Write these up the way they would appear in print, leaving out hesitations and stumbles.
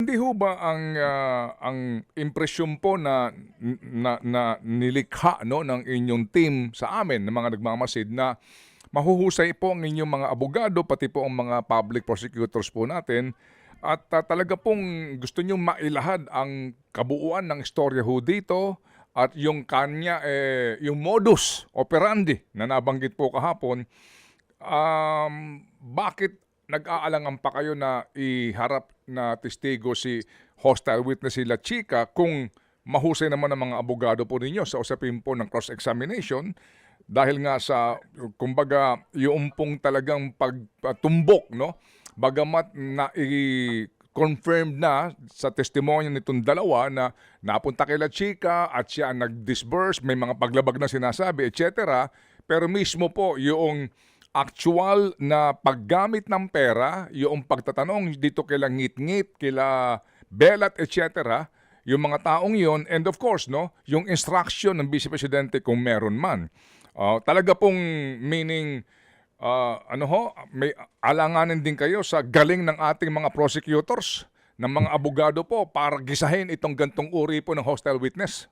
hindi ho ba ang impresyon po na nilikha, no, ng inyong team sa amin, ng mga nagmamasid, na mahuhusay po ang inyong mga abogado, pati po ang mga public prosecutors po natin, at talaga pong gusto niyong mailahad ang kabuuan ng istorya ho dito, at yung kanya, yung modus operandi na nabanggit po kahapon. Bakit nag-aalangan pa kayo na iharap na testigo si hostile witness, si La Chica, kung mahusay naman ang mga abogado po ninyo sa usapin po ng cross-examination, dahil nga sa, kumbaga, yung pong talagang pagtumbok, no? Bagamat na i-confirm na sa testimonya nitong dalawa na napunta kay La Chica at siya ang nag-disburse, may mga paglabag na sinasabi, etc. Pero mismo po yung actual na paggamit ng pera, yung pagtatanong dito kila Ngit-Ngit, kila Belat, etc., yung mga taong yon, and of course, no, yung instruction ng Vice Presidente kung meron man. Talaga pong meaning, may alanganin din kayo sa galing ng ating mga prosecutors, ng mga abogado po, para gisahin itong gantong uri po ng hostile witness.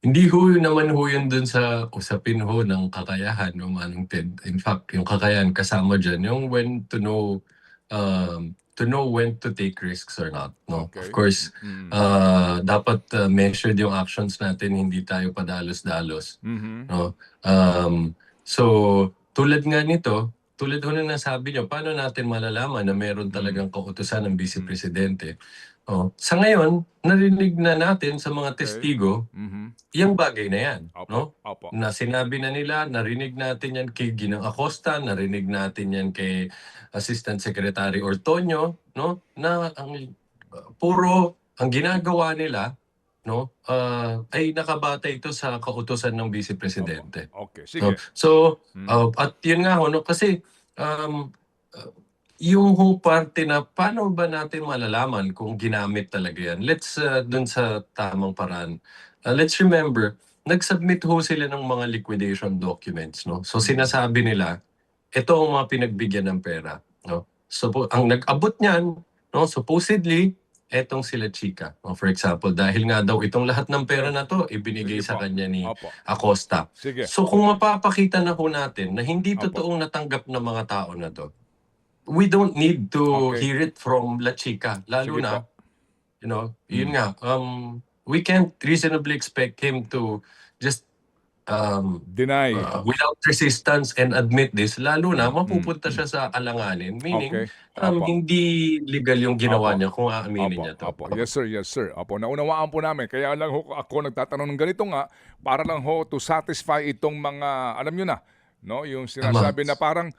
Hindi ho naman ho yun dun sa usapin ho ng kakayahan no, Manong Ted. In fact, yung kakayahan kasama dyan, yung to know when to take risks or not. No? Okay. Of course, dapat measured yung actions natin, hindi tayo padalos-dalos. No? So, tulad nga nito, tulad ho na nasabi nyo, paano natin malalaman na meron talagang kautusan ng Vice Presidente? Sa ngayon, narinig na natin sa mga testigo, yung bagay na yan. No? Na sinabi na nila, narinig natin yan kay Ginang Acosta, narinig natin yan kay Assistant Secretary Ortonio, no? Na ang ginagawa nila, no, ay nakabata ito sa kautusan ng Vice Presidente. Okay, sige. At yun nga ho, no, kasi yung parte na paano ba natin malalaman kung ginamit talaga yan? Let's, dun sa tamang paraan. Let's remember, nag-submit ho sila ng mga liquidation documents. No? So sinasabi nila, ito ang mga pinagbigyan ng pera. No? So ang nag-abot niyan, no, supposedly, etong sila Chica. No? For example, dahil nga daw itong lahat ng pera na to, ibinigay sa kanya ni Acosta. Sige. So kung mapapakita na ho natin na hindi totoong natanggap ng mga tao na to, we don't need to hear it from La Chica. Lalo Sige na, you know, yun nga, we can't reasonably expect him to just deny without resistance and admit this. Lalo na, mapupunta siya sa alanganin. Meaning, hindi legal yung ginawa niya kung aaminin niya to. Yes sir, yes sir. Naunawaan po namin. Kaya lang ho, ako nagtatanong ng ganito nga, para lang ho to satisfy itong mga, alam nyo na, no, yung sinasabi na parang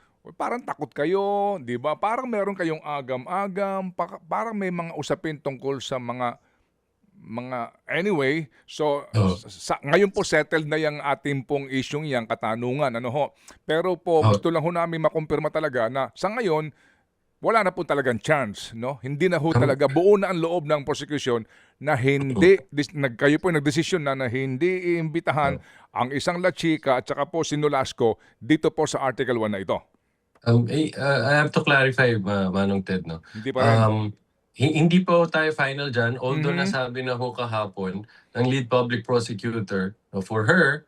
takot kayo, di ba? Parang meron kayong agam-agam, parang may mga usapin tungkol sa mga anyway. So ngayon po settled na yung ating pong isyong yang katanungan, ano ho. Pero po gusto lang ho namin makumpirma talaga na sa ngayon wala na po talagang chance, no? Hindi na ho talaga, buo na ang loob ng prosecution na hindi, kayo po nagdesisyon na hindi iimbitahan ang isang La Chica at saka po si Nolasco dito po sa Article 1 na ito. I have to clarify, Manong Ted, no? Hindi pa rin. Hindi po tayo final dyan, although nasabi na ho kahapon ng lead public prosecutor, for her,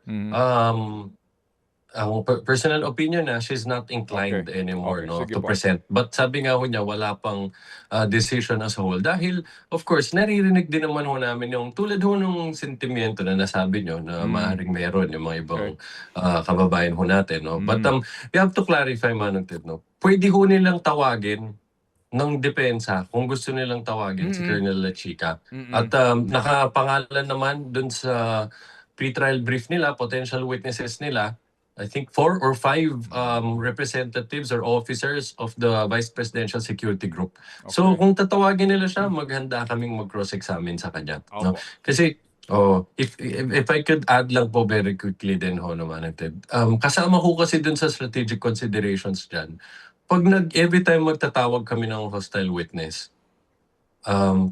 ang personal opinion na she's not inclined anymore to present. But sabi nga ho niya, wala pang decision as a whole. Dahil, of course, naririnig din naman ho namin yung tulad ho nung sentimiento na nasabi nyo na maaaring meron yung mga ibang kababayan ho natin. No? But we have to clarify, Manong Ted, no? Pwede ho nilang tawagin ng depensa kung gusto nilang tawagin si Colonel La Chica. At nakapangalan naman dun sa pre-trial brief nila, potential witnesses nila, I think 4 or 5 representatives or officers of the Vice Presidential Security Group. So kung tatawagin nila siya, maghanda kaming mag-cross-examine sa kanya. No? Kasi if I could add lang po very quickly din ho naman, Ted. Kasama ko kasi dun sa strategic considerations dyan. Every time magtatawag kami ng hostile witness,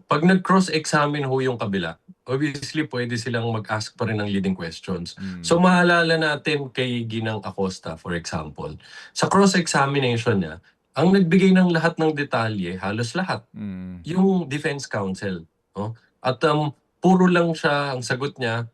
pag nag-cross-examine ho yung kabila, obviously pwede silang mag-ask pa rin ng leading questions. So maalala natin kay Ginang Acosta, for example, sa cross-examination niya, ang nagbigay ng lahat ng detalye, halos lahat, Mm. yung defense counsel. No? At puro lang siya, ang sagot niya,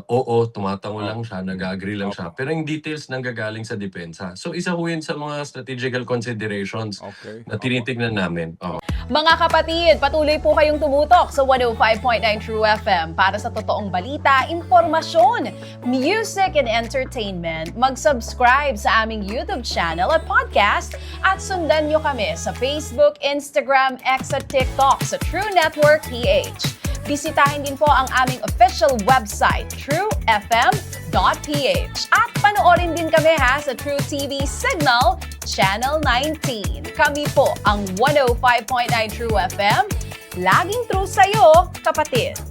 oo, tumatango lang siya, nag-agree lang siya. Opo. Pero yung details nanggagaling sa depensa. So isa ho yun sa mga strategical considerations Okay. na Opo. tinitignan namin. Mga kapatid, patuloy po kayong tumutok sa 105.9 True FM para sa totoong balita, impormasyon, music, and entertainment. Mag-subscribe sa aming YouTube channel at podcast at sundan nyo kami sa Facebook, Instagram, X at TikTok sa True Network PH. Bisitahin din po ang aming official website, truefm.ph. At panoorin din kami sa True TV Signal, Channel 19. Kami po ang 105.9 True FM. Laging true sa'yo, kapatid.